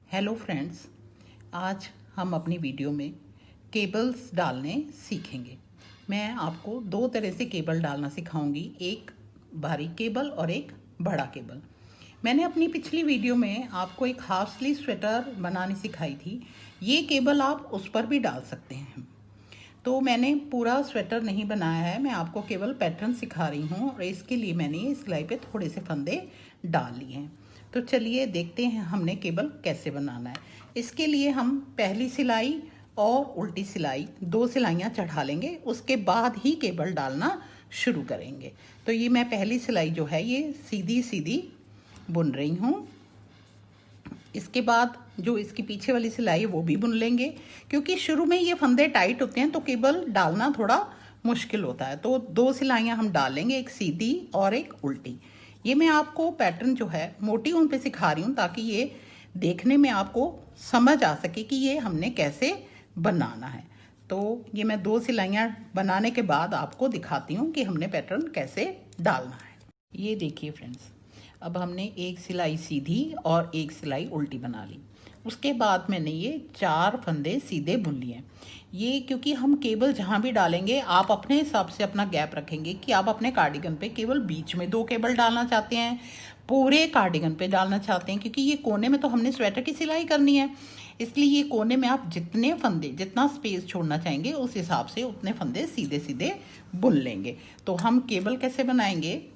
Hello friends, आज हम अपनी वीडियो में केबल्स डालने सीखेंगे। मैं आपको दो तरह से केबल डालना सिखाऊंगी, एक बारीक केबल और एक बड़ा केबल। मैंने अपनी पिछली वीडियो में आपको एक हाफ स्लीव स्वेटर बनानी सिखाई थी। ये केबल आप उस पर भी डाल सकते हैं। तो मैंने पूरा स्वेटर नहीं बनाया है, मैं आपको केवल पैटर्न सिखा रही हूँ और इसके लिए मैंने इस सिलाई पे थोड़े से फंदे डाल लिए हैं। तो चलिए देखते हैं हमने केबल कैसे बनाना है। इसके लिए हम पहली सिलाई और उल्टी सिलाई दो सिलाइयाँ चढ़ा लेंगे, उसके बाद ही केबल डालना शुरू करेंगे। तो ये मैं पहली सिलाई जो है ये सीधी सीधी बुन रही हूँ। इसके बाद जो इसकी पीछे वाली सिलाई है वो भी बुन लेंगे, क्योंकि शुरू में ये फंदे टाइट होते हैं तो केबल डालना थोड़ा मुश्किल होता है। तो दो सिलाइयाँ हम डालेंगे, एक सीधी और एक उल्टी। ये मैं आपको पैटर्न जो है मोटी ऊन पे सिखा रही हूँ ताकि ये देखने में आपको समझ आ सके कि ये हमने कैसे बनाना है। तो ये मैं दो सिलाइयाँ बनाने के बाद आपको दिखाती हूँ कि हमने पैटर्न कैसे डालना है। ये देखिए फ्रेंड्स, अब हमने एक सिलाई सीधी और एक सिलाई उल्टी बना ली। उसके बाद मैंने ये चार फंदे सीधे बुन लिए। ये क्योंकि हम केबल जहाँ भी डालेंगे आप अपने हिसाब से अपना गैप रखेंगे कि आप अपने कार्डिगन पे केवल बीच में दो केबल डालना चाहते हैं, पूरे कार्डिगन पे डालना चाहते हैं, क्योंकि ये कोने में तो हमने स्वेटर की सिलाई करनी है। इसलिए ये कोने में आप जितने फंदे, जितना स्पेस छोड़ना चाहेंगे उस हिसाब से उतने फंदे सीधे सीधे बुन लेंगे। तो हम केबल कैसे बनाएंगे,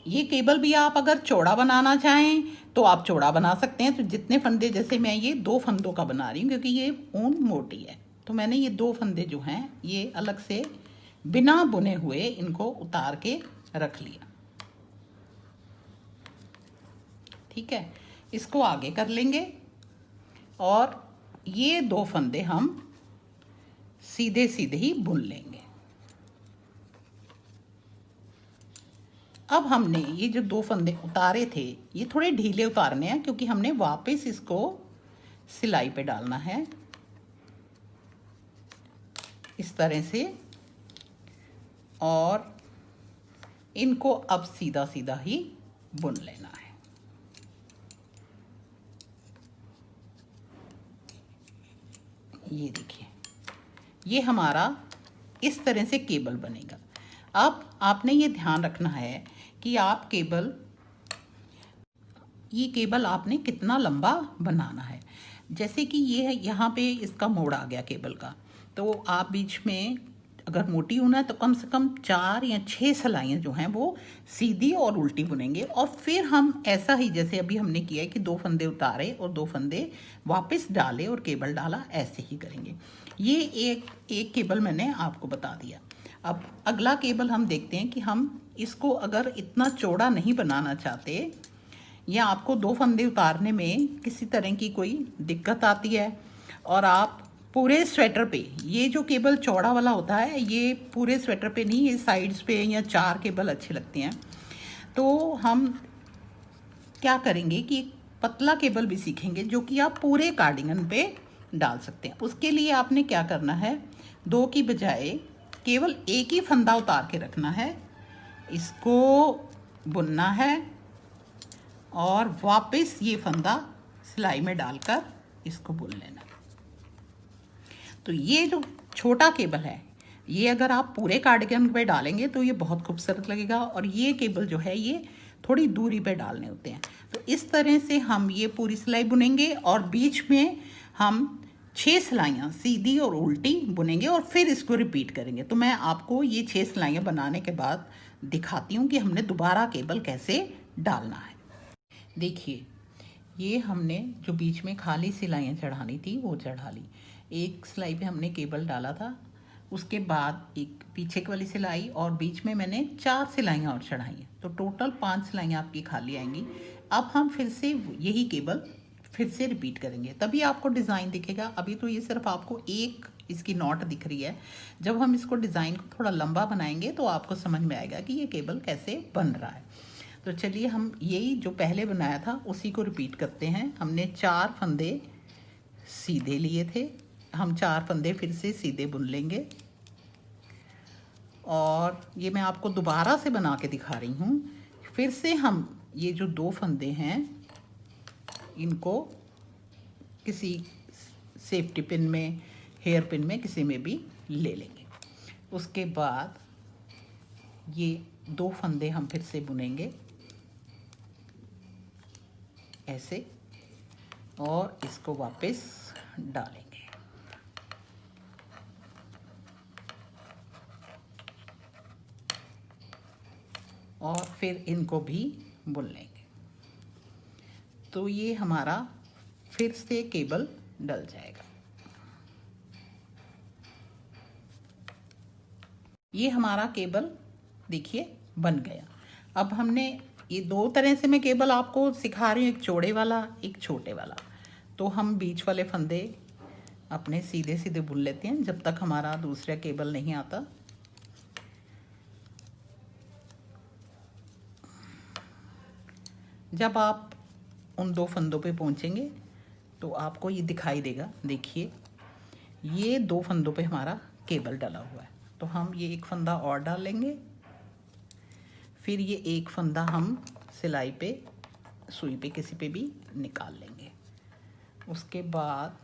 ये केबल भी आप अगर चौड़ा बनाना चाहें तो आप चौड़ा बना सकते हैं। तो जितने फंदे, जैसे मैं ये दो फंदों का बना रही हूँ क्योंकि ये ऊन मोटी है, तो मैंने ये दो फंदे जो हैं ये अलग से बिना बुने हुए इनको उतार के रख लिया। ठीक है, इसको आगे कर लेंगे और ये दो फंदे हम सीधे सीधे ही बुन लेंगे। अब हमने ये जो दो फंदे उतारे थे ये थोड़े ढीले उतारने हैं, क्योंकि हमने वापस इसको सिलाई पे डालना है इस तरह से, और इनको अब सीधा सीधा ही बुन लेना है। ये देखिए, ये हमारा इस तरह से केबल बनेगा। अब आपने ये ध्यान रखना है कि आप ये केबल आपने कितना लंबा बनाना है। जैसे कि ये है, यहाँ पे इसका मोड़ आ गया केबल का, तो आप बीच में अगर मोटी ऊन है तो कम से कम 4 या 6 सिलाइयाँ जो हैं वो सीधी और उल्टी बुनेंगे। और फिर हम ऐसा ही जैसे अभी हमने किया है कि दो फंदे उतारे और दो फंदे वापस डाले और केबल डाला, ऐसे ही करेंगे। ये एक केबल मैंने आपको बता दिया। अब अगला केबल हम देखते हैं कि हम इसको अगर इतना चौड़ा नहीं बनाना चाहते या आपको दो फंदे उतारने में किसी तरह की कोई दिक्कत आती है और आप पूरे स्वेटर पे, ये जो केबल चौड़ा वाला होता है ये पूरे स्वेटर पे नहीं, ये साइड्स पे या चार केबल अच्छे लगते हैं, तो हम क्या करेंगे कि एक पतला केबल भी सीखेंगे जो कि आप पूरे कार्डिगन पे डाल सकते हैं। उसके लिए आपने क्या करना है, दो की बजाय केवल एक ही फंदा उतार के रखना है, इसको बुनना है और वापस ये फंदा सिलाई में डालकर इसको बुन लेना। तो ये जो छोटा केबल है ये अगर आप पूरे कार्डिगन पे डालेंगे तो ये बहुत खूबसूरत लगेगा, और ये केबल जो है ये थोड़ी दूरी पे डालने होते हैं। तो इस तरह से हम ये पूरी सिलाई बुनेंगे और बीच में हम 6 सिलाइयाँ सीधी और उल्टी बुनेंगे और फिर इसको रिपीट करेंगे। तो मैं आपको ये 6 सिलाइयाँ बनाने के बाद दिखाती हूँ कि हमने दोबारा केबल कैसे डालना है। देखिए, ये हमने जो बीच में खाली सिलाइयाँ चढ़ानी थी वो चढ़ा ली। एक सिलाई पे हमने केबल डाला था, उसके बाद एक पीछे वाली सिलाई और बीच में मैंने 4 सिलाइयाँ और चढ़ाई हैं, तो टोटल 5 सिलाइयाँ आपकी खाली आएंगी। अब हम फिर से यही केबल फिर से रिपीट करेंगे, तभी आपको डिज़ाइन दिखेगा। अभी तो ये सिर्फ आपको एक इसकी नॉट दिख रही है। जब हम इसको डिज़ाइन को थोड़ा लंबा बनाएंगे तो आपको समझ में आएगा कि ये केबल कैसे बन रहा है। तो चलिए हम यही जो पहले बनाया था उसी को रिपीट करते हैं। हमने 4 फंदे सीधे लिए थे, हम 4 फंदे फिर से सीधे बुन लेंगे और ये मैं आपको दोबारा से बना के दिखा रही हूँ। फिर से हम ये जो 2 फंदे हैं इनको किसी सेफ्टी पिन में, हेयर पिन में, किसी में भी ले लेंगे। उसके बाद ये 2 फंदे हम फिर से बुनेंगे ऐसे, और इसको वापस डालेंगे। और फिर इनको भी बुन लेंगे। तो ये हमारा फिर से केबल डल जाएगा। ये हमारा केबल देखिए बन गया। अब हमने ये 2 तरह से मैं केबल आपको सिखा रही हूँ, एक चौड़े वाला, एक छोटे वाला। तो हम बीच वाले फंदे अपने सीधे सीधे बुन लेते हैं जब तक हमारा दूसरा केबल नहीं आता। जब आप उन 2 फंदों पे पहुंचेंगे तो आपको ये दिखाई देगा। देखिए ये 2 फंदों पे हमारा केबल डला हुआ है। तो हम ये एक फंदा और डाल लेंगे, फिर ये एक फंदा हम सिलाई पे, सुई पे, किसी पे भी निकाल लेंगे। उसके बाद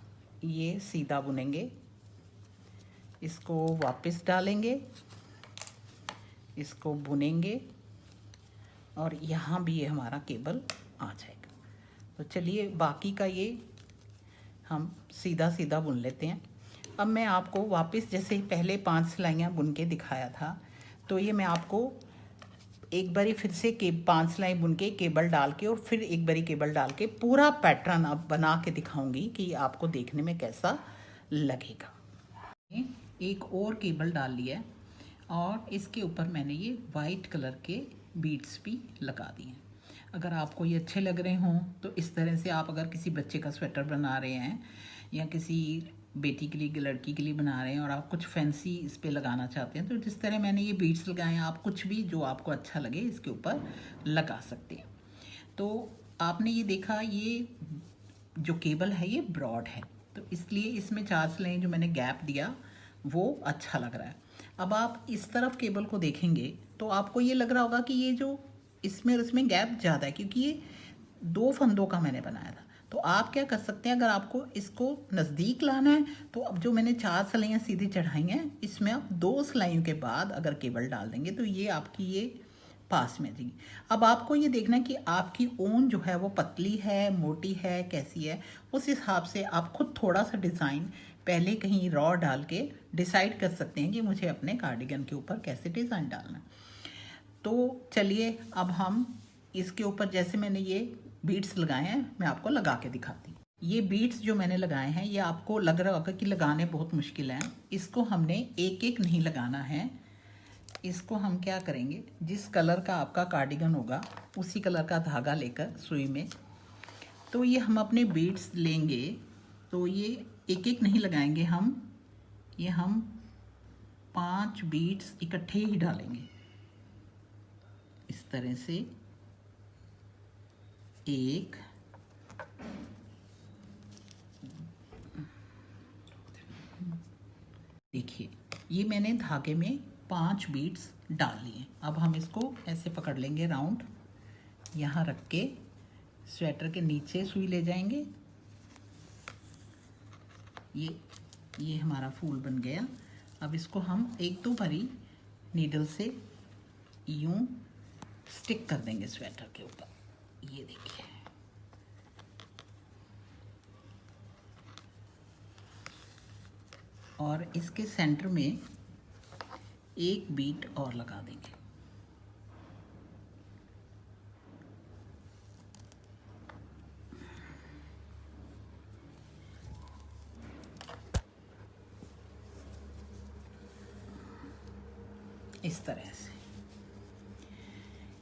ये सीधा बुनेंगे, इसको वापस डालेंगे, इसको बुनेंगे, और यहाँ भी ये हमारा केबल आ जाएगा। तो चलिए बाकी का ये हम सीधा सीधा बुन लेते हैं। अब मैं आपको वापस, जैसे पहले 5 सिलाइयाँ बुन के दिखाया था, तो ये मैं आपको एक बारी फिर से 5 सिलाई बुन के केबल डाल के और फिर एक बारी केबल डाल के पूरा पैटर्न अब बना के दिखाऊंगी कि आपको देखने में कैसा लगेगा। एक और केबल डाल लिया है और इसके ऊपर मैंने ये वाइट कलर के बीड्स भी लगा दिए हैं। अगर आपको ये अच्छे लग रहे हों तो इस तरह से आप अगर किसी बच्चे का स्वेटर बना रहे हैं या किसी बेटी के लिए, लड़की के लिए बना रहे हैं और आप कुछ फैंसी इस पे लगाना चाहते हैं, तो जिस तरह मैंने ये बीड्स लगाए हैं, आप कुछ भी जो आपको अच्छा लगे इसके ऊपर लगा सकते हैं। तो आपने ये देखा, ये जो केबल है ये ब्रॉड है, तो इसलिए इसमें 4 सिलाइयाँ जो मैंने गैप दिया वो अच्छा लग रहा है। अब आप इस तरफ केबल को देखेंगे तो आपको ये लग रहा होगा कि ये जो इसमें और इसमें गैप ज़्यादा है, क्योंकि ये 2 फंदों का मैंने बनाया था। तो आप क्या कर सकते हैं, अगर आपको इसको नज़दीक लाना है तो अब जो मैंने 4 सिलाइयाँ सीधी चढ़ाई हैं, इसमें आप 2 सिलाइयों के बाद अगर केबल डाल देंगे तो ये आपकी ये पास में जाएगी। अब आपको ये देखना है कि आपकी ऊन जो है वो पतली है, मोटी है, कैसी है। उस हिसाब से आप खुद थोड़ा सा डिज़ाइन पहले कहीं रॉ डाल के डिसाइड कर सकते हैं कि मुझे अपने कार्डिगन के ऊपर कैसे डिज़ाइन डालना है। तो चलिए अब हम इसके ऊपर, जैसे मैंने ये बीड्स लगाए हैं, मैं आपको लगा के दिखाती हूँ। ये बीड्स जो मैंने लगाए हैं, ये आपको लग रहा होगा कि लगाने बहुत मुश्किल हैं। इसको हमने एक एक नहीं लगाना है। इसको हम क्या करेंगे, जिस कलर का आपका कार्डिगन होगा उसी कलर का धागा लेकर सुई में, तो ये हम अपने बीड्स लेंगे। तो ये एक एक नहीं लगाएंगे हम, ये हम 5 बीड्स इकट्ठे ही डालेंगे इस तरह से। 1, देखिए ये मैंने धागे में 5 बीड्स डाल लिए। अब हम इसको ऐसे पकड़ लेंगे राउंड, यहाँ रख के स्वेटर के नीचे सुई ले जाएंगे। ये हमारा फूल बन गया। अब इसको हम 1-2 बारी नीडल से यूं स्टिक कर देंगे स्वेटर के ऊपर। ये देखिए, और इसके सेंटर में एक बीट और लगा देंगे। इस तरह से।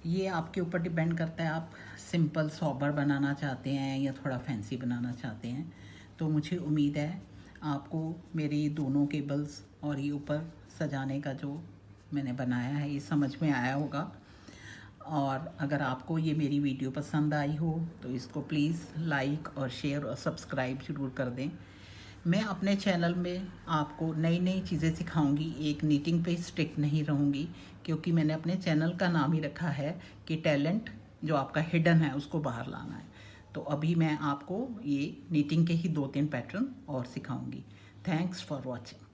ये आपके ऊपर डिपेंड करता है, आप सिंपल सोबर बनाना चाहते हैं या थोड़ा फैंसी बनाना चाहते हैं। तो मुझे उम्मीद है आपको मेरी दोनों केबल्स और ये ऊपर सजाने का जो मैंने बनाया है ये समझ में आया होगा। और अगर आपको ये मेरी वीडियो पसंद आई हो तो इसको प्लीज़ लाइक और शेयर और सब्सक्राइब ज़रूर कर दें। मैं अपने चैनल में आपको नई नई चीज़ें सिखाऊंगी, एक नीटिंग पे स्टिक नहीं रहूँगी, क्योंकि मैंने अपने चैनल का नाम ही रखा है कि टैलेंट जो आपका हिडन है उसको बाहर लाना है। तो अभी मैं आपको ये नीटिंग के ही 2-3 पैटर्न और सिखाऊंगी। Thanks for watching.